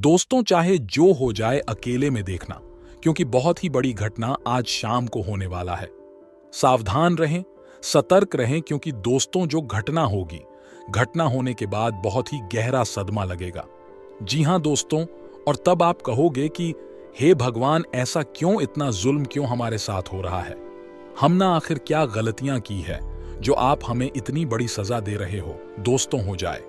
दोस्तों, चाहे जो हो जाए अकेले में देखना, क्योंकि बहुत ही बड़ी घटना आज शाम को होने वाला है। सावधान रहें, सतर्क रहें, क्योंकि दोस्तों जो घटना होगी, घटना होने के बाद बहुत ही गहरा सदमा लगेगा। जी हां दोस्तों, और तब आप कहोगे कि हे भगवान, ऐसा क्यों, इतना जुल्म क्यों हमारे साथ हो रहा है? हमने आखिर क्या गलतियां की है जो आप हमें इतनी बड़ी सजा दे रहे हो? दोस्तों, हो जाए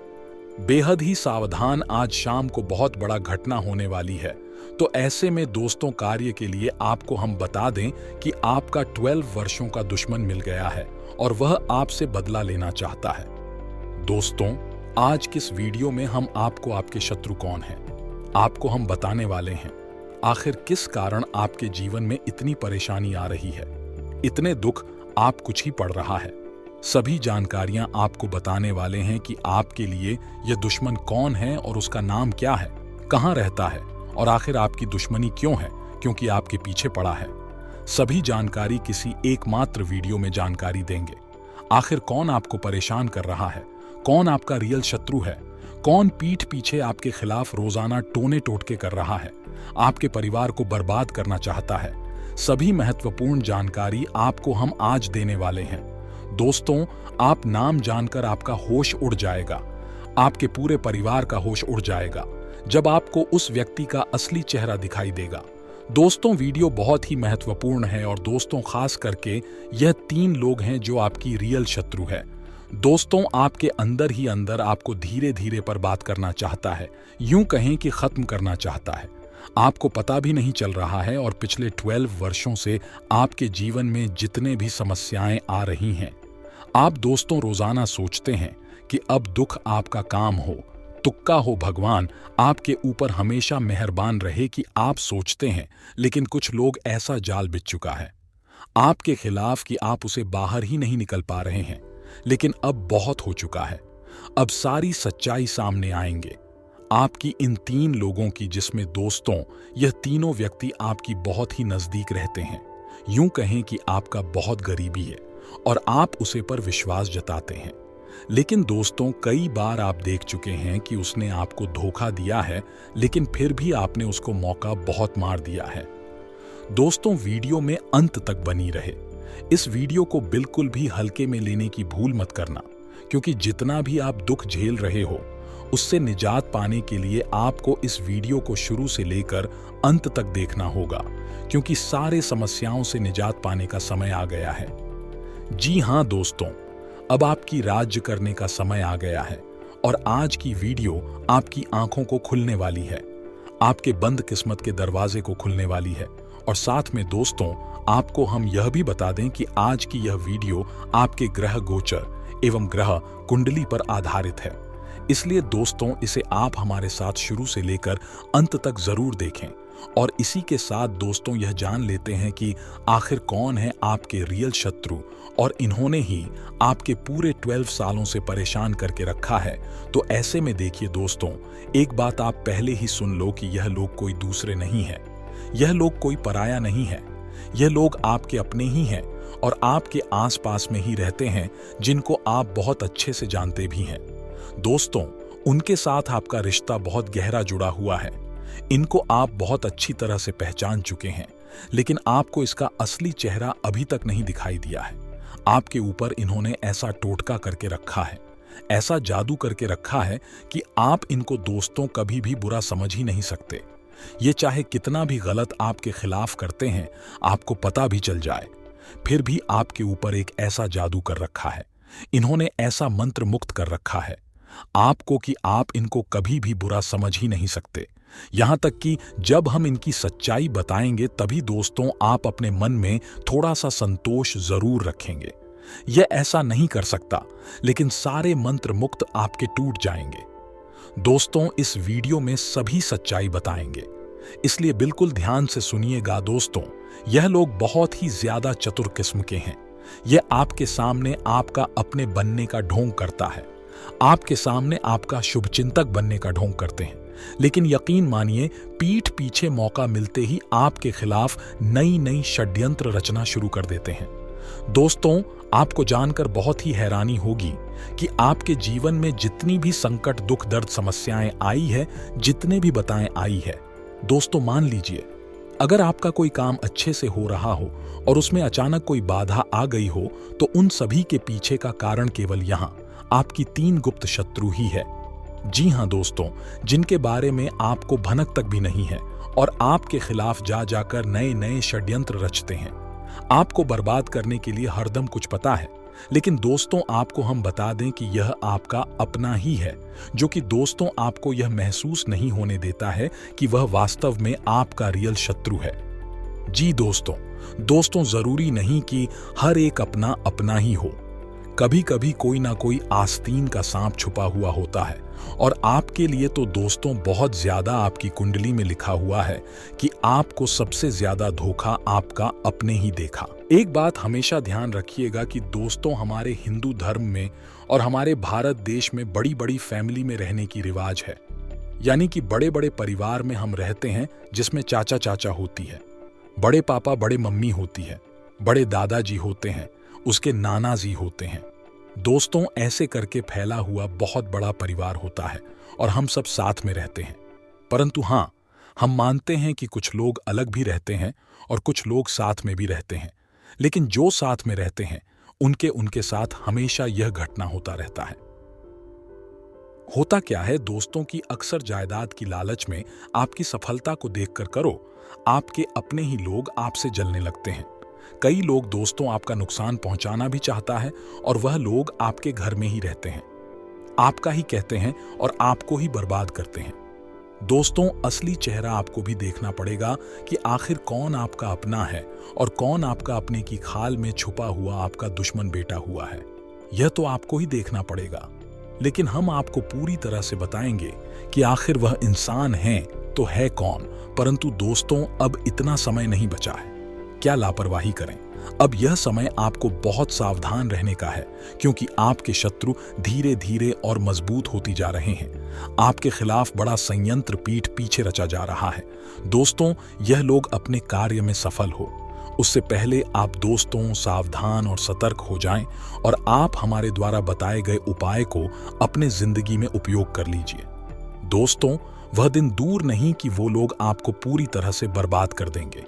बेहद ही सावधान, आज शाम को बहुत बड़ा घटना होने वाली है। तो ऐसे में दोस्तों, कार्य के लिए आपको हम बता दें कि आपका 12 वर्षों का दुश्मन मिल गया है और वह आपसे बदला लेना चाहता है। दोस्तों, आज किस वीडियो में हम आपको आपके शत्रु कौन हैं, आपको हम बताने वाले हैं। आखिर किस कारण आपके जीवन में इतनी परेशानी आ रही है, इतने दुख आप कुछ ही पड़ रहा है, सभी जानकारियां आपको बताने वाले हैं कि आपके लिए यह दुश्मन कौन है और उसका नाम क्या है, कहां रहता है और आखिर आपकी दुश्मनी क्यों है, क्योंकि आपके पीछे पड़ा है। सभी जानकारी किसी एकमात्र वीडियो में जानकारी देंगे। आखिर कौन आपको परेशान कर रहा है, कौन आपका रियल शत्रु है, कौन पीठ पीछे आपके खिलाफ रोजाना टोने टोटके कर रहा है, आपके परिवार को बर्बाद करना चाहता है। सभी महत्वपूर्ण जानकारी आपको हम आज देने वाले हैं। दोस्तों, आप नाम जानकर आपका होश उड़ जाएगा, आपके पूरे परिवार का होश उड़ जाएगा जब आपको उस व्यक्ति का असली चेहरा दिखाई देगा। दोस्तों, वीडियो बहुत ही महत्वपूर्ण है और दोस्तों, खास करके यह 3 लोग हैं जो आपकी रियल शत्रु है। दोस्तों, आपके अंदर ही अंदर आपको धीरे धीरे पर बात करना चाहता है, यूं कहें कि खत्म करना चाहता है। आपको पता भी नहीं चल रहा है और पिछले 12 वर्षों से आपके जीवन में जितने भी समस्याएं आ रही हैं, आप दोस्तों रोजाना सोचते हैं कि अब दुख आपका काम हो, तुक्का हो, भगवान आपके ऊपर हमेशा मेहरबान रहे, कि आप सोचते हैं। लेकिन कुछ लोग ऐसा जाल बिछ चुका है आपके खिलाफ कि आप उसे बाहर ही नहीं निकल पा रहे हैं। लेकिन अब बहुत हो चुका है, अब सारी सच्चाई सामने आएंगे आपकी इन 3 लोगों की, जिसमें दोस्तों यह तीनों व्यक्ति आपकी बहुत ही नजदीक रहते हैं। यूं कहें कि आपका बहुत गरीबी है और आप उसे पर विश्वास जताते हैं। लेकिन दोस्तों, कई बार आप देख चुके हैं कि उसने आपको धोखा दिया है, लेकिन फिर भी आपने उसको मौका बहुत मार दिया है। दोस्तों, वीडियो में अंत तक बनी रहे। इस वीडियो को बिल्कुल भी हल्के में लेने की भूल मत करना, क्योंकि जितना भी आप दुख झेल रहे हो, उससे निजात पाने के लिए आपको इस वीडियो को शुरू से लेकर अंत तक देखना होगा, क्योंकि सारे समस्याओं से निजात पाने का समय आ गया है। जी हां दोस्तों, अब आपकी राज्य करने का समय आ गया है और आज की वीडियो आपकी आंखों को खुलने वाली है, आपके बंद किस्मत के दरवाजे को खुलने वाली है। और साथ में दोस्तों, आपको हम यह भी बता दें कि आज की यह वीडियो आपके ग्रह गोचर एवं ग्रह कुंडली पर आधारित है। इसलिए दोस्तों, इसे आप हमारे साथ शुरू से लेकर अंत तक जरूर देखें। और इसी के साथ दोस्तों, यह जान लेते हैं कि आखिर कौन है आपके रियल शत्रु, और इन्होंने ही आपके पूरे 12 सालों से परेशान करके रखा है। तो ऐसे में देखिए दोस्तों, एक बात आप पहले ही सुन लो कि यह लोग कोई दूसरे नहीं है, यह लोग कोई पराया नहीं है, यह लोग आपके अपने ही हैं और आपके आसपास में ही रहते हैं, जिनको आप बहुत अच्छे से जानते भी हैं। दोस्तों, उनके साथ आपका रिश्ता बहुत गहरा जुड़ा हुआ है, इनको आप बहुत अच्छी तरह से पहचान चुके हैं, लेकिन आपको इसका असली चेहरा अभी तक नहीं दिखाई दिया है। आपके ऊपर इन्होंने ऐसा टोटका करके रखा है, ऐसा जादू करके रखा है कि आप इनको दोस्तों कभी भी बुरा समझ ही नहीं सकते। ये चाहे कितना भी गलत आपके खिलाफ करते हैं, आपको पता भी चल जाए, फिर भी आपके ऊपर एक ऐसा जादू कर रखा है, इन्होंने ऐसा मंत्र मुक्त कर रखा है आपको कि आप इनको कभी भी बुरा समझ ही नहीं सकते। यहां तक कि जब हम इनकी सच्चाई बताएंगे, तभी दोस्तों आप अपने मन में थोड़ा सा संतोष जरूर रखेंगे। यह ऐसा नहीं कर सकता, लेकिन सारे मंत्र मुक्त आपके टूट जाएंगे। दोस्तों, इस वीडियो में सभी सच्चाई बताएंगे, इसलिए बिल्कुल ध्यान से सुनिएगा। दोस्तों, यह लोग बहुत ही ज्यादा चतुर किस्म के हैं। यह आपके सामने आपका अपने बनने का ढोंग करता है, आपके सामने आपका शुभचिंतक बनने का ढोंग करते हैं, लेकिन यकीन मानिए, पीठ पीछे मौका मिलते ही आपके खिलाफ नई नई षड्यंत्र रचना शुरू कर देते हैं। दोस्तों, आपको जानकर बहुत ही हैरानी होगी कि आपके जीवन में जितनी भी संकट, दुख, दर्द, समस्याएं आई है, जितने भी बताएं आई है, दोस्तों मान लीजिए, अगर आपका कोई काम अच्छे से हो रहा हो और उसमें अचानक कोई बाधा आ गई हो, तो उन सभी के पीछे का कारण केवल यहां आपकी 3 गुप्त शत्रु ही है। जी हां दोस्तों, जिनके बारे में आपको भनक तक भी नहीं है और आपके खिलाफ जा जाकर नए नए षड्यंत्र रचते हैं। आपको बर्बाद करने के लिए हरदम कुछ पता है, लेकिन दोस्तों आपको हम बता दें कि यह आपका अपना ही है, जो कि दोस्तों आपको यह महसूस नहीं होने देता है कि वह वास्तव में आपका रियल शत्रु है। जी दोस्तों जरूरी नहीं कि हर एक अपना अपना ही हो। कभी कभी कोई ना कोई आस्तीन का सांप छुपा हुआ होता है और आपके लिए तो दोस्तों बहुत ज्यादा आपकी कुंडली में लिखा हुआ है कि आपको सबसे ज्यादा धोखा आपका अपने ही देखा। एक बात हमेशा ध्यान रखिएगा कि दोस्तों हमारे हिंदू धर्म में और हमारे भारत देश में बड़ी बड़ी फैमिली में रहने की रिवाज है, यानी कि बड़े बड़े परिवार में हम रहते हैं जिसमें चाचा चाचा होती है, बड़े पापा बड़े मम्मी होती है, बड़े दादाजी होते हैं, उसके नाना जी होते हैं। दोस्तों ऐसे करके फैला हुआ बहुत बड़ा परिवार होता है और हम सब साथ में रहते हैं। परंतु हाँ, हम मानते हैं कि कुछ लोग अलग भी रहते हैं और कुछ लोग साथ में भी रहते हैं, लेकिन जो साथ में रहते हैं उनके साथ हमेशा यह घटना होता रहता है। होता क्या है दोस्तों की अक्सर जायदाद की लालच में आपकी सफलता को देखकर करो, आपके अपने ही लोग आपसे जलने लगते हैं। कई लोग दोस्तों आपका नुकसान पहुंचाना भी चाहता है और वह लोग आपके घर में ही रहते हैं, आपका ही कहते हैं और आपको ही बर्बाद करते हैं। दोस्तों असली चेहरा आपको भी देखना पड़ेगा कि आखिर कौन आपका अपना है और कौन आपका अपने की खाल में छुपा हुआ आपका दुश्मन बेटा हुआ है। यह तो आपको ही देखना पड़ेगा, लेकिन हम आपको पूरी तरह से बताएंगे कि आखिर वह इंसान है तो है कौन। परंतु दोस्तों अब इतना समय नहीं बचा है, क्या लापरवाही करें। अब यह समय आपको बहुत सावधान रहने का है, क्योंकि आपके शत्रु धीरे धीरे और मजबूत होती जा रहे हैं। आपके खिलाफ बड़ा संयंत्र पीठ पीछे रचा जा रहा है। दोस्तों यह लोग अपने कार्य में सफल हो उससे पहले आप दोस्तों सावधान और सतर्क हो जाएं और आप हमारे द्वारा बताए गए उपाय को अपने जिंदगी में उपयोग कर लीजिए। दोस्तों वह दिन दूर नहीं कि वो लोग आपको पूरी तरह से बर्बाद कर देंगे,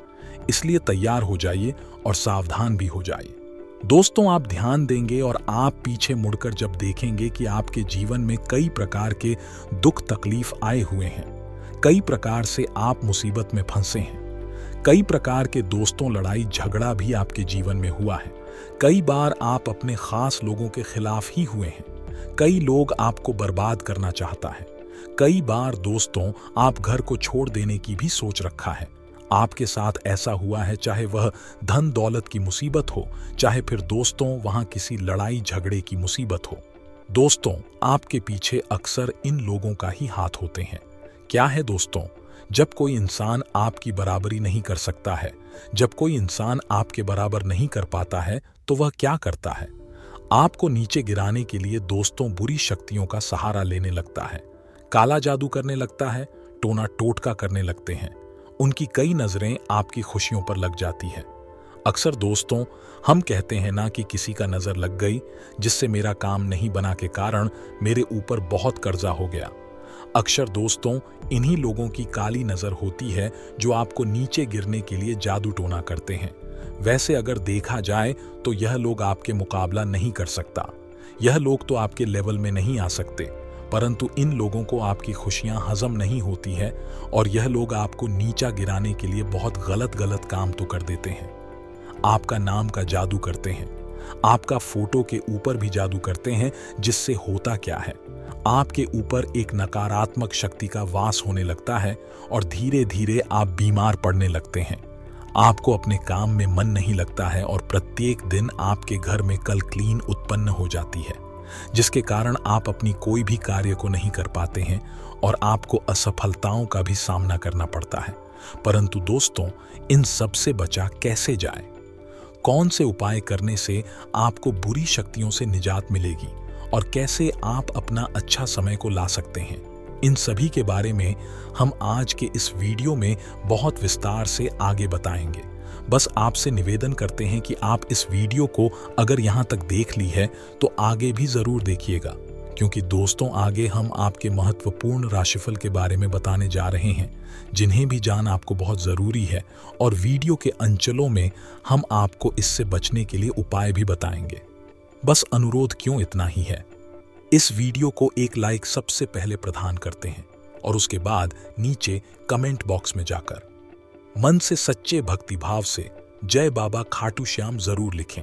इसलिए तैयार हो जाइए और सावधान भी हो जाइए। दोस्तों आप ध्यान देंगे और आप पीछे मुड़कर जब देखेंगे कि आपके जीवन में कई प्रकार के दुख तकलीफ आए हुए हैं, कई प्रकार से आप मुसीबत में फंसे हैं, कई प्रकार के दोस्तों लड़ाई झगड़ा भी आपके जीवन में हुआ है, कई बार आप अपने खास लोगों के खिलाफ ही हुए हैं, कई लोग आपको बर्बाद करना चाहता है, कई बार दोस्तों आप घर को छोड़ देने की भी सोच रखा है। आपके साथ ऐसा हुआ है, चाहे वह धन दौलत की मुसीबत हो, चाहे फिर दोस्तों वहां किसी लड़ाई झगड़े की मुसीबत हो। दोस्तों आपके पीछे अक्सर इन लोगों का ही हाथ होते हैं। क्या है दोस्तों, जब कोई इंसान आपकी बराबरी नहीं कर सकता है, जब कोई इंसान आपके बराबर नहीं कर पाता है, तो वह क्या करता है? आपको नीचे गिराने के लिए दोस्तों बुरी शक्तियों का सहारा लेने लगता है, काला जादू करने लगता है, टोना टोटका करने लगते हैं। उनकी कई नजरें आपकी खुशियों पर लग जाती है। अक्सर दोस्तों हम कहते हैं ना कि किसी का नजर लग गई, जिससे मेरा काम नहीं बना के कारण मेरे ऊपर बहुत कर्जा हो गया। अक्सर दोस्तों इन्हीं लोगों की काली नजर होती है जो आपको नीचे गिरने के लिए जादू टोना करते हैं। वैसे अगर देखा जाए तो यह लोग आपके मुकाबला नहीं कर सकता, यह लोग तो आपके लेवल में नहीं आ सकते, परंतु इन लोगों को आपकी खुशियां हजम नहीं होती है और यह लोग आपको नीचा गिराने के लिए बहुत गलत काम तो कर देते हैं। आपका नाम का जादू करते हैं, आपका फोटो के ऊपर भी जादू करते हैं, जिससे होता क्या है, आपके ऊपर एक नकारात्मक शक्ति का वास होने लगता है और धीरे धीरे आप बीमार पड़ने लगते हैं। आपको अपने काम में मन नहीं लगता है और प्रत्येक दिन आपके घर में कल क्लीन उत्पन्न हो जाती है, जिसके कारण आप अपनी कोई भी कार्य को नहीं कर पाते हैं और आपको असफलताओं का भी सामना करना पड़ता है। परंतु दोस्तों इन सब से बचा कैसे जाए? कौन से उपाय करने से आपको बुरी शक्तियों से निजात मिलेगी और कैसे आप अपना अच्छा समय को ला सकते हैं, इन सभी के बारे में हम आज के इस वीडियो में बहुत विस्तार से आगे बताएंगे। बस आपसे निवेदन करते हैं कि आप इस वीडियो को अगर यहाँ तक देख ली है तो आगे भी ज़रूर देखिएगा, क्योंकि दोस्तों आगे हम आपके महत्वपूर्ण राशिफल के बारे में बताने जा रहे हैं, जिन्हें भी जान आपको बहुत ज़रूरी है। और वीडियो के अंचलों में हम आपको इससे बचने के लिए उपाय भी बताएंगे। बस अनुरोध क्यों इतना ही है, इस वीडियो को एक लाइक सबसे पहले प्रदान करते हैं और उसके बाद नीचे कमेंट बॉक्स में जाकर मन से सच्चे भक्ति भाव से जय बाबा खाटू श्याम जरूर लिखें,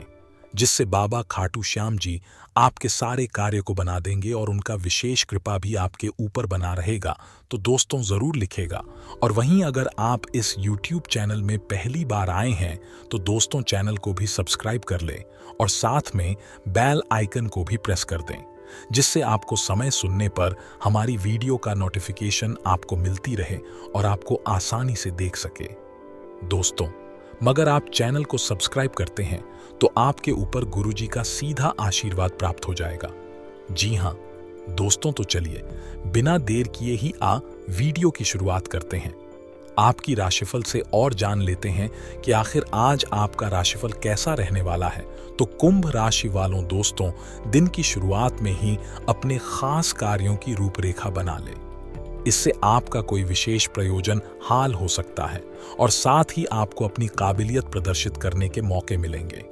जिससे बाबा खाटू श्याम जी आपके सारे कार्य को बना देंगे और उनका विशेष कृपा भी आपके ऊपर बना रहेगा। तो दोस्तों ज़रूर लिखेगा। और वहीं अगर आप इस YouTube चैनल में पहली बार आए हैं तो दोस्तों चैनल को भी सब्सक्राइब कर लें और साथ में बेल आइकन को भी प्रेस कर दें, जिससे आपको समय सुनने पर हमारी वीडियो का नोटिफिकेशन आपको मिलती रहे और आपको आसानी से देख सके। दोस्तों, मगर आप चैनल को सब्सक्राइब करते हैं तो आपके ऊपर गुरुजी का सीधा आशीर्वाद प्राप्त हो जाएगा। जी हाँ दोस्तों, तो चलिए बिना देर किए ही वीडियो की शुरुआत करते हैं। आपकी राशिफल से और जान लेते हैं कि आखिर आज आपका राशिफल कैसा रहने वाला है। तो कुंभ राशि वालों दोस्तों, दिन की शुरुआत में ही अपने खास कार्यों की रूपरेखा बना ले। इससे आपका कोई विशेष प्रयोजन हाल हो सकता है और साथ ही आपको अपनी काबिलियत प्रदर्शित करने के मौके मिलेंगे।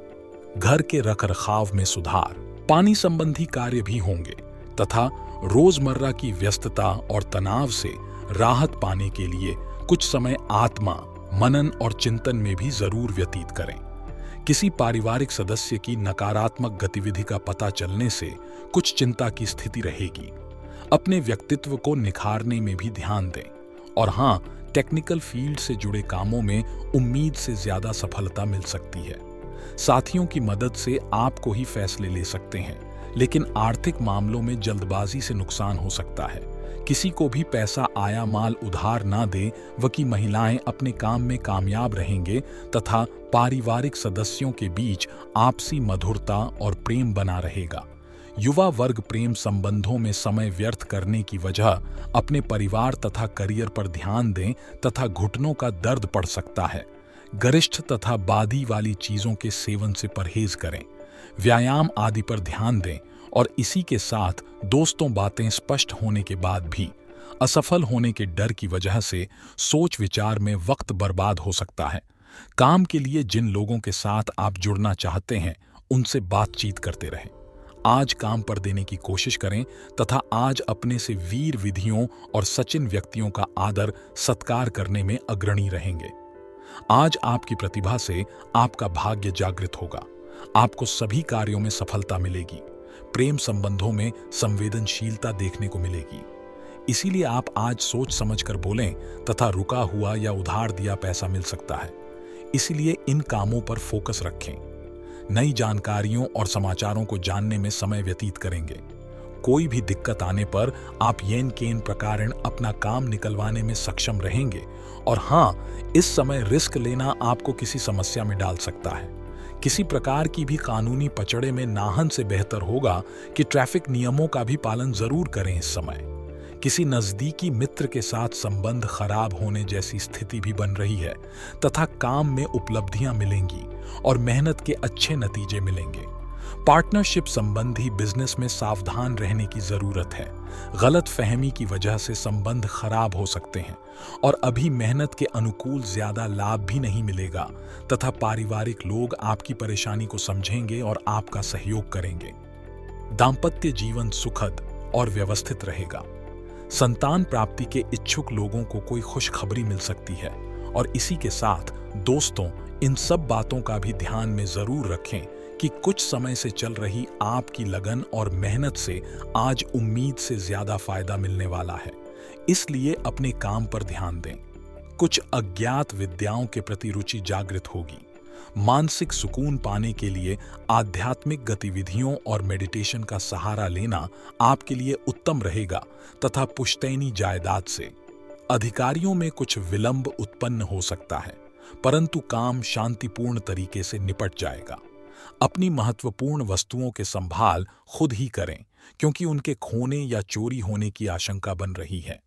घर के रखरखाव में सुधार, पानी संबंधी कार्य भी होंगे तथा रोजमर्रा की व्यस्तता और तनाव से राहत पाने के लिए कुछ समय आत्मा मनन और चिंतन में भी जरूर व्यतीत करें। किसी पारिवारिक सदस्य की नकारात्मक गतिविधि का पता चलने से कुछ चिंता की स्थिति रहेगी। अपने व्यक्तित्व को निखारने में भी ध्यान दें और हाँ, टेक्निकल फील्ड से जुड़े कामों में उम्मीद से ज्यादा सफलता मिल सकती है। साथियों की मदद से आप को ही फैसले ले सकते हैं, लेकिन आर्थिक मामलों में जल्दबाजी से नुकसान हो सकता है। किसी को भी पैसा आया माल उधार ना दे, वकी महिलाएं अपने काम में कामयाब रहेंगे तथा पारिवारिक सदस्यों के बीच आपसी मधुरता और प्रेम बना रहेगा। युवा वर्ग प्रेम संबंधों में समय व्यर्थ करने की वजह अपने परिवार तथा करियर पर ध्यान दें तथा घुटनों का दर्द पड़ सकता है। गरिष्ठ तथा बादी वाली चीजों के सेवन से परहेज करें, व्यायाम आदि पर ध्यान दें और इसी के साथ दोस्तों बातें स्पष्ट होने के बाद भी असफल होने के डर की वजह से सोच विचार में वक्त बर्बाद हो सकता है। काम के लिए जिन लोगों के साथ आप जुड़ना चाहते हैं उनसे बातचीत करते रहें। आज काम पर देने की कोशिश करें तथा आज अपने से वीर विधियों और सचिन व्यक्तियों का आदर सत्कार करने में अग्रणी रहेंगे। आज आपकी प्रतिभा से आपका भाग्य जागृत होगा। आपको सभी कार्यों में सफलता मिलेगी। प्रेम संबंधों में संवेदनशीलता देखने को मिलेगी। इसीलिए आप आज सोच समझकर बोलें तथा रुका हुआ या उधार दिया पैसा मिल सकता है। इसलिए इन कामों पर फोकस रखें। नई जानकारियों और समाचारों को जानने में समय व्यतीत करेंगे। कोई भी दिक्कत आने पर आप येन केन प्रकारेण अपना काम निकलवाने में सक्षम रहेंगे। और हाँ, इस समय रिस्क लेना आपको किसी समस्या में डाल सकता है। किसी प्रकार की भी कानूनी पचड़े में नाहन से बेहतर होगा कि ट्रैफिक नियमों का भी पालन जरूर करें। इस समय किसी नजदीकी मित्र के साथ संबंध खराब होने जैसी स्थिति भी बन रही है तथा काम में उपलब्धियां मिलेंगी और मेहनत के अच्छे नतीजे मिलेंगे। पार्टनरशिप संबंधी बिजनेस में सावधान रहने की जरूरत है। गलत फहमी की वजह से संबंध खराब हो सकते हैं और अभी मेहनत के अनुकूल ज्यादा लाभ भी नहीं मिलेगा तथा पारिवारिक लोग आपकी परेशानी को समझेंगे और आपका सहयोग करेंगे। दाम्पत्य जीवन सुखद और व्यवस्थित रहेगा। संतान प्राप्ति के इच्छुक लोगों को कोई खुशखबरी मिल सकती है और इसी के साथ दोस्तों, इन सब बातों का भी ध्यान में जरूर रखें कि कुछ समय से चल रही आपकी लगन और मेहनत से आज उम्मीद से ज्यादा फायदा मिलने वाला है। इसलिए अपने काम पर ध्यान दें। कुछ अज्ञात विद्याओं के प्रति रुचि जागृत होगी। मानसिक सुकून पाने के लिए आध्यात्मिक गतिविधियों और मेडिटेशन का सहारा लेना आपके लिए उत्तम रहेगा तथा पुश्तैनी जायदाद से अधिकारियों में कुछ विलंब उत्पन्न हो सकता है, परंतु काम शांतिपूर्ण तरीके से निपट जाएगा। अपनी महत्वपूर्ण वस्तुओं के संभाल खुद ही करें, क्योंकि उनके खोने या चोरी होने की आशंका बन रही है।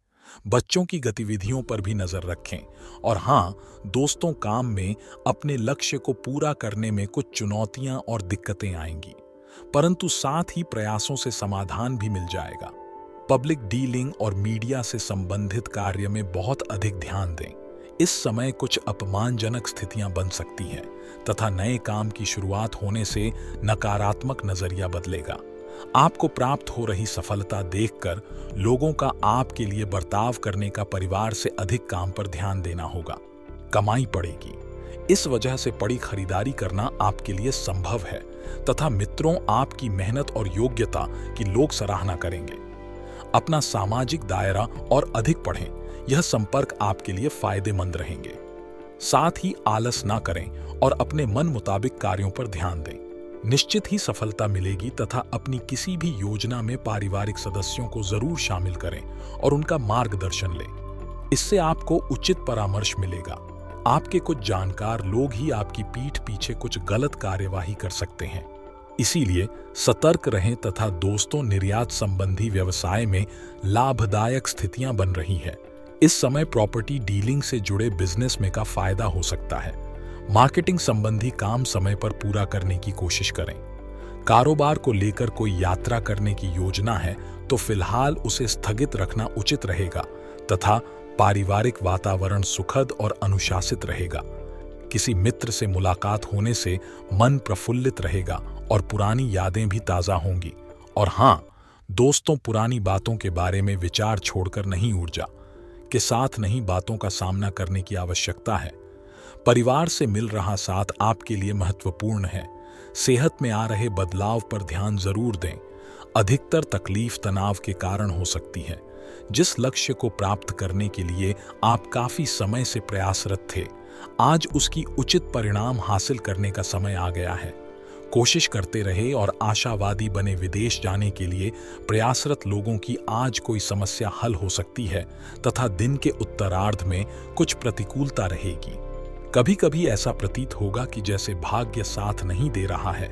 बच्चों की गतिविधियों पर भी नजर रखें। और हाँ, दोस्तों, काम में अपने लक्ष्य को पूरा करने में कुछ चुनौतियां और दिक्कतें आएंगी, परंतु साथ ही प्रयासों से समाधान भी मिल जाएगा। पब्लिक डीलिंग और मीडिया से संबंधित कार्य में बहुत अधिक ध्यान दें। इस समय कुछ अपमानजनक स्थितियां बन सकती हैं तथा नए काम की शुरुआत होने से नकारात्मक नजरिया बदलेगा। आपको प्राप्त हो रही सफलता देखकर लोगों का आपके लिए बर्ताव करने का परिवार से अधिक काम पर ध्यान देना होगा। कमाई बढ़ेगी, इस वजह से बड़ी खरीदारी करना आपके लिए संभव है तथा मित्रों, आपकी मेहनत और योग्यता की लोग सराहना करेंगे। अपना सामाजिक दायरा और अधिक पढ़ें, यह संपर्क आपके लिए फायदेमंद रहेंगे। साथ ही आलस ना करें और अपने मन मुताबिक कार्यों पर ध्यान दें। निश्चित ही सफलता मिलेगी तथा अपनी किसी भी योजना में पारिवारिक सदस्यों को जरूर शामिल करें और उनका मार्गदर्शन लें। इससे आपको उचित परामर्श मिलेगा। आपके कुछ जानकार लोग ही आपकी पीठ पीछे कुछ गलत कार्यवाही कर सकते हैं, इसीलिए सतर्क रहें तथा दोस्तों, निर्यात संबंधी व्यवसाय में लाभदायक स्थितियां बन रही है। इस समय प्रॉपर्टी डीलिंग से जुड़े बिजनेस में का फायदा हो सकता है। मार्केटिंग संबंधी काम समय पर पूरा करने की कोशिश करें। कारोबार को लेकर कोई यात्रा करने की योजना है तो फिलहाल उसे स्थगित रखना उचित रहेगा तथा पारिवारिक वातावरण सुखद और अनुशासित रहेगा। किसी मित्र से मुलाकात होने से मन प्रफुल्लित रहेगा और पुरानी यादें भी ताजा होंगी। और हाँ दोस्तों, पुरानी बातों के बारे में विचार छोड़कर नहीं ऊर्जा के साथ नई बातों का सामना करने की आवश्यकता है। परिवार से मिल रहा साथ आपके लिए महत्वपूर्ण है। सेहत में आ रहे बदलाव पर ध्यान जरूर दें। अधिकतर तकलीफ तनाव के कारण हो सकती है। जिस लक्ष्य को प्राप्त करने के लिए आप काफी समय से प्रयासरत थे, आज उसकी उचित परिणाम हासिल करने का समय आ गया है। कोशिश करते रहे और आशावादी बने। विदेश जाने के लिए प्रयासरत लोगों की आज कोई समस्या हल हो सकती है तथा दिन के उत्तरार्ध में कुछ प्रतिकूलता रहेगी। कभी कभी ऐसा प्रतीत होगा कि जैसे भाग्य साथ नहीं दे रहा है,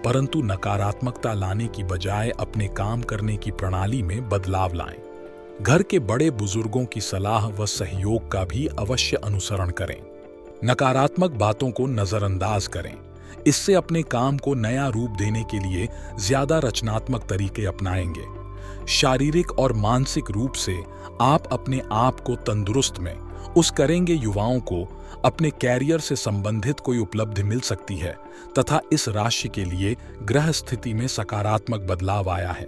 परंतु नकारात्मकता लाने की बजाय अपने काम करने की प्रणाली में बदलाव लाएं। घर के बड़े बुजुर्गों की सलाह व सहयोग का भी अवश्य अनुसरण करें। नकारात्मक बातों को नजरअंदाज करें। इससे अपने काम को नया रूप देने के लिए ज्यादा रचनात्मक तरीके अपनाएंगे। शारीरिक और मानसिक रूप से आप अपने आप को तंदुरुस्त में उस करेंगे। युवाओं को अपने कैरियर से संबंधित कोई उपलब्धि मिल सकती है तथा इस राशि के लिए ग्रह स्थिति में सकारात्मक बदलाव आया है।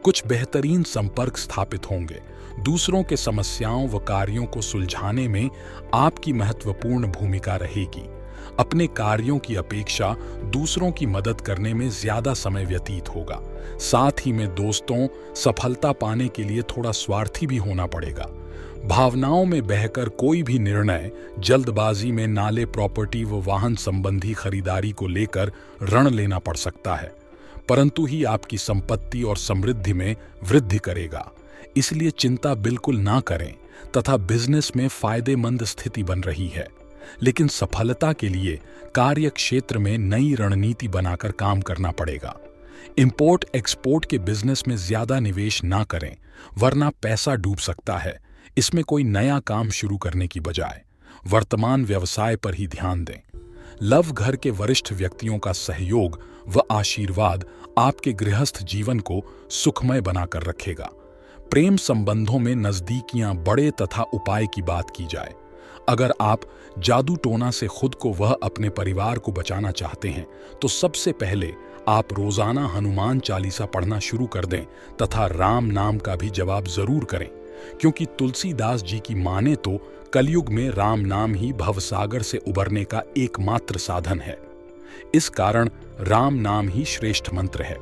कुछ बेहतरीन संपर्क स्थापित होंगे। दूसरों के समस्याओं व कार्यों को सुलझाने में आपकी महत्वपूर्ण भूमिका रहेगी। अपने कार्यों की अपेक्षा दूसरों की मदद करने में ज्यादा समय व्यतीत होगा। साथ ही में दोस्तों, सफलता पाने के लिए थोड़ा स्वार्थी भी होना पड़ेगा। भावनाओं में बहकर कोई भी निर्णय जल्दबाजी में नाले प्रॉपर्टी व वाहन संबंधी खरीदारी को लेकर ऋण लेना पड़ सकता है, परंतु ही आपकी संपत्ति और समृद्धि में वृद्धि करेगा। इसलिए चिंता बिल्कुल ना करें तथा बिजनेस में फायदेमंद स्थिति बन रही है। लेकिन सफलता के लिए कार्य क्षेत्र में नई रणनीति बनाकर काम करना पड़ेगा। इंपोर्ट एक्सपोर्ट के बिजनेस में ज्यादा निवेश ना करें, वरना पैसा डूब सकता है। इसमें कोई नया काम शुरू करने की बजाय वर्तमान व्यवसाय पर ही ध्यान दें। लव घर के वरिष्ठ व्यक्तियों का सहयोग व आशीर्वाद आपके गृहस्थ जीवन को सुखमय बनाकर रखेगा। प्रेम संबंधों में नजदीकियां बढ़े तथा उपाय की बात की जाए। अगर आप जादू टोना से खुद को वह अपने परिवार को बचाना चाहते हैं तो सबसे पहले आप रोजाना हनुमान चालीसा पढ़ना शुरू कर दें तथा राम नाम का भी जवाब जरूर करें, क्योंकि तुलसीदास जी की माने तो कलयुग में राम नाम ही भवसागर से उबरने का एकमात्र साधन है। इस कारण राम नाम ही श्रेष्ठ मंत्र है।